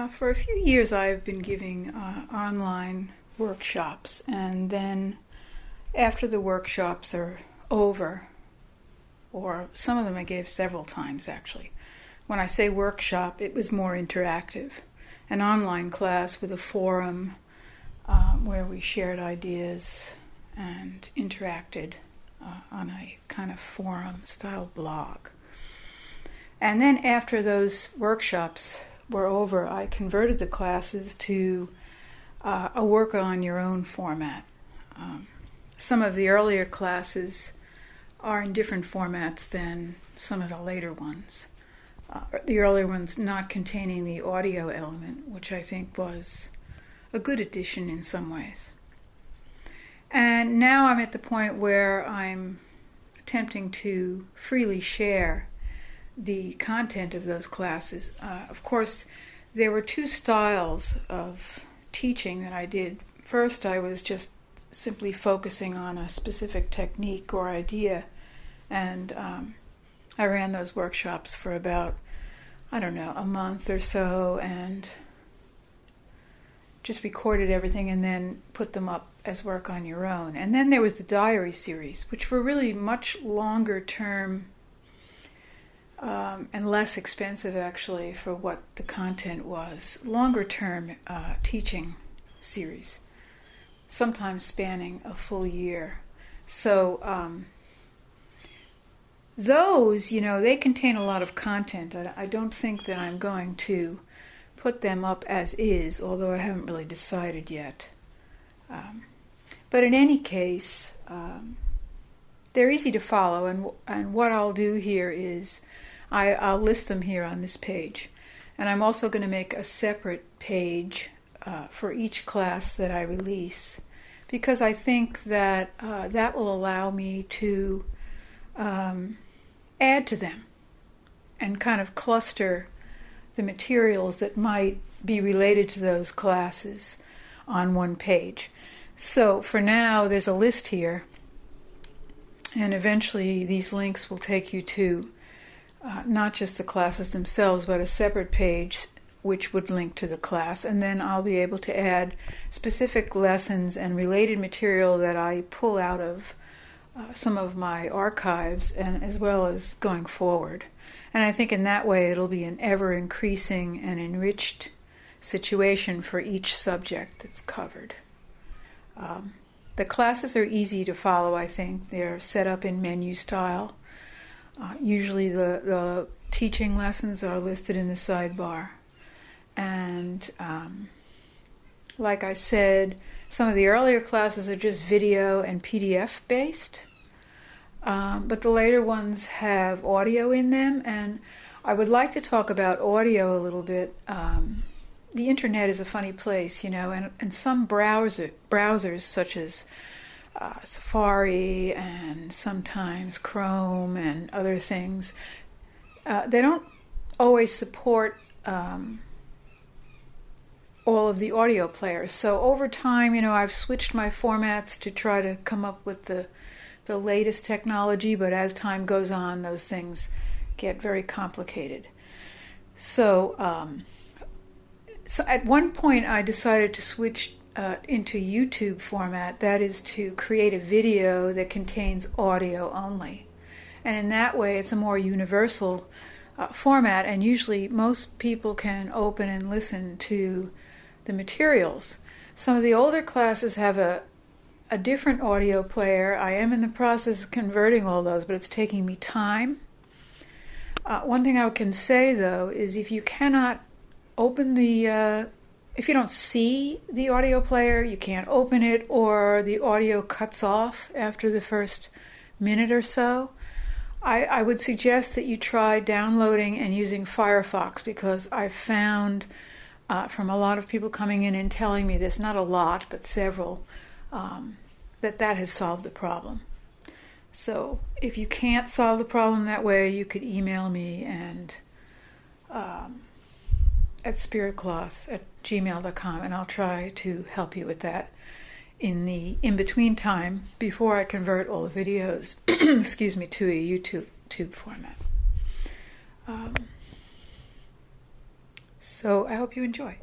For a few years, I've been giving online workshops, and then after the workshops are over, or some of them I gave several times actually. When I say workshop, it was more interactive. An online class with a forum where we shared ideas and interacted on a kind of forum-style blog. And then after those workshops were over, I converted the classes to a work-on-your-own format. Some of the earlier classes are in different formats than some of the later ones. The earlier ones not containing the audio element, which I think was a good addition in some ways. And now I'm at the point where I'm attempting to freely share the content of those classes. Of course, there were two styles of teaching that I did. First, I was just simply focusing on a specific technique or idea, and I ran those workshops for about, a month or so, and just recorded everything and then put them up as work on your own. And then there was the diary series, which were really much longer term and less expensive actually for what the content was. Longer term teaching series, sometimes spanning a full year. So those, they contain a lot of content. I don't think that I'm going to put them up as is, although I haven't really decided yet. But in any case, they're easy to follow, and what I'll do here is I'll list them here on this page. And I'm also going to make a separate page for each class that I release, because I think that that will allow me to add to them and kind of cluster the materials that might be related to those classes on one page. So for now, there's a list here, and eventually these links will take you to not just the classes themselves, but a separate page which would link to the class, and then I'll be able to add specific lessons and related material that I pull out of some of my archives, and as well as going forward. And I think in that way it'll be an ever-increasing and enriched situation for each subject that's covered. The classes are easy to follow, I think. They're set up in menu style. Usually the teaching lessons are listed in the sidebar. And like I said, some of the earlier classes are just video and PDF based. But the later ones have audio in them, and I would like to talk about audio a little bit. The internet is a funny place, and some browsers such as Safari and sometimes Chrome and other things, they don't always support all of the audio players. So over time, I've switched my formats to try to come up with the latest technology, but as time goes on, those things get very complicated. So at one point, I decided to switch into YouTube format, that is to create a video that contains audio only. And in that way, it's a more universal format, and usually most people can open and listen to the materials. Some of the older classes have a different audio player. I am in the process of converting all those, but it's taking me time. One thing I can say, though, is if you cannot open if you don't see the audio player, you can't open it, or the audio cuts off after the first minute or so, I would suggest that you try downloading and using Firefox, because I've found from a lot of people coming in and telling me this, not a lot, but several, that has solved the problem. So if you can't solve the problem that way, you could email me and at spiritcloth@gmail.com, and I'll try to help you with that in the in-between time before I convert all the videos to a YouTube format. So I hope you enjoy.